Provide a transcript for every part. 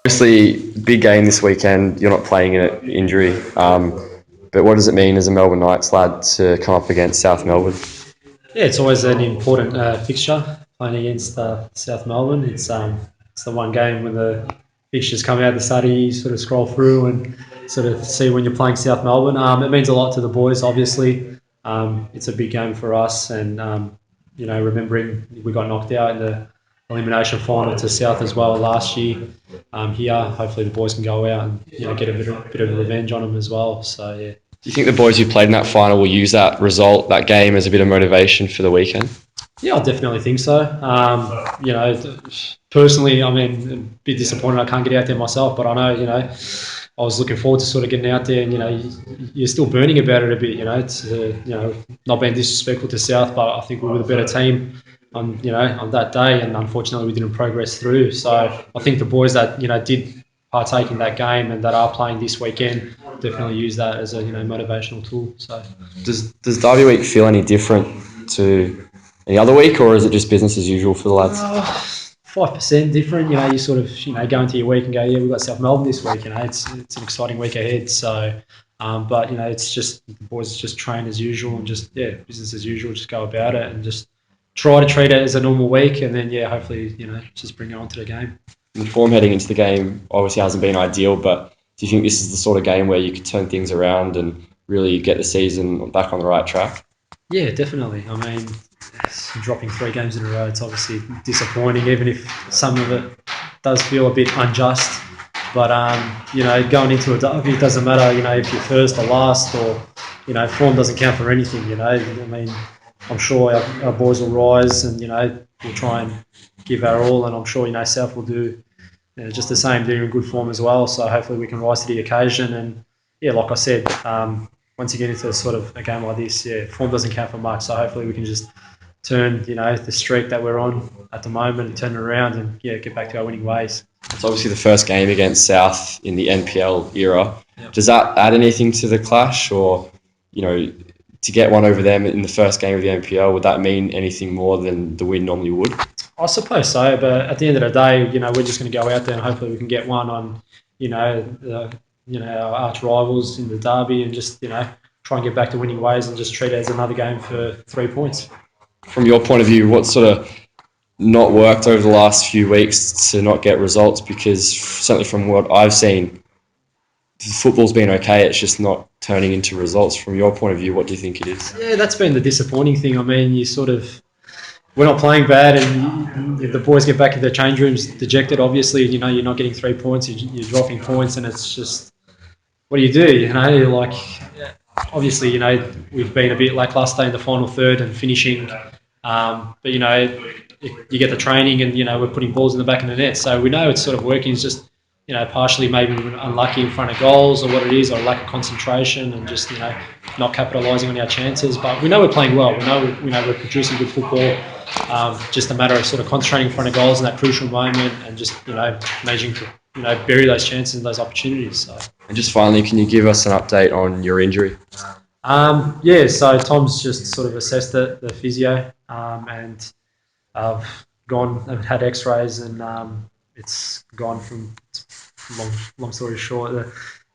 Obviously, big game this weekend. You're not playing in it, injury. But what does it mean as a Melbourne Knights lad to come up against South Melbourne? Yeah, it's always an important fixture playing against South Melbourne. It's the one game when the fixtures come out at the start, you sort of scroll through and sort of see when you're playing South Melbourne. It means a lot to the boys, obviously. It's a big game for us, and remembering we got knocked out in the elimination final to South as well last year. Here, hopefully the boys can go out and get a bit of revenge on them as well. So yeah. Do you think the boys who played in that final will use that result, that game, as a bit of motivation for the weekend? Yeah, I definitely think so. Personally, I mean, a bit disappointed I can't get out there myself, but I know, I was looking forward to sort of getting out there, and you're still burning about it a bit. It's not being disrespectful to South, but I think we were the better team on that day, and unfortunately we didn't progress through. So I think the boys that did partake in that game and that are playing this weekend definitely use that as a motivational tool. So does Derby week feel any different to any other week, or is it just business as usual for the lads? 5% different. You sort of go into your week and go, yeah, we've got South Melbourne this week. It's an exciting week ahead. So but it's just the boys just train as usual and just business as usual. Just go about it and just try to treat it as a normal week, and then hopefully just bring it on to the game. The form heading into the game obviously hasn't been ideal, but do you think this is the sort of game where you could turn things around and really get the season back on the right track? Yeah, definitely. I mean, dropping 3 games in a row, it's obviously disappointing, even if some of it does feel a bit unjust. But going into a derby, it doesn't matter if you're first or last, or form doesn't count for anything. I mean, I'm sure our boys will rise, and we'll try and give our all, and I'm sure South will do just the same, doing in good form as well. So hopefully we can rise to the occasion. And like I said, once you get into sort of a game like this, form doesn't count for much. So hopefully we can just turn the streak that we're on at the moment and turn it around and get back to our winning ways. It's obviously the first game against South in the NPL era. Yep. Does that add anything to the clash, or to get one over them in the first game of the NPL, would that mean anything more than the win normally would? I suppose so, but at the end of the day, we're just going to go out there and hopefully we can get one on, our arch rivals in the derby, and just try and get back to winning ways and just treat it as another game for 3 points. From your point of view, what sort of not worked over the last few weeks to not get results? Because certainly from what I've seen, football's been okay, it's just not turning into results. From your point of view, what do you think it is? Yeah, that's been the disappointing thing. I mean, we're not playing bad, and if the boys get back in their change rooms dejected, obviously, you're not getting 3 points, you're dropping points, and it's just, what do you do? Obviously, we've been a bit lacklustre in the final third and finishing, but you get the training, and we're putting balls in the back of the net, so we know it's sort of working. It's just partially maybe unlucky in front of goals, or what it is, or lack of concentration, and just not capitalising on our chances. But we know we're playing well. We know we're producing good football. Just a matter of sort of concentrating in front of goals in that crucial moment, and just managing to bury those chances and those opportunities. So. And just finally, can you give us an update on your injury? So Tom's just sort of assessed the physio, and I've had X-rays, and it's gone from, long story short, the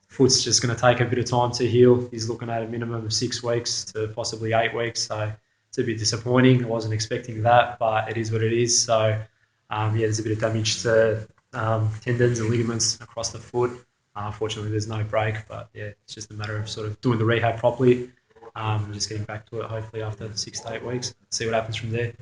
foot's just going to take a bit of time to heal. He's looking at a minimum of 6 weeks to possibly 8 weeks, so it's a bit disappointing. I wasn't expecting that, but it is what it is. So there's a bit of damage to tendons and ligaments across the foot. Unfortunately, there's no break, but it's just a matter of sort of doing the rehab properly, and just getting back to it hopefully after 6 to 8 weeks. See what happens from there.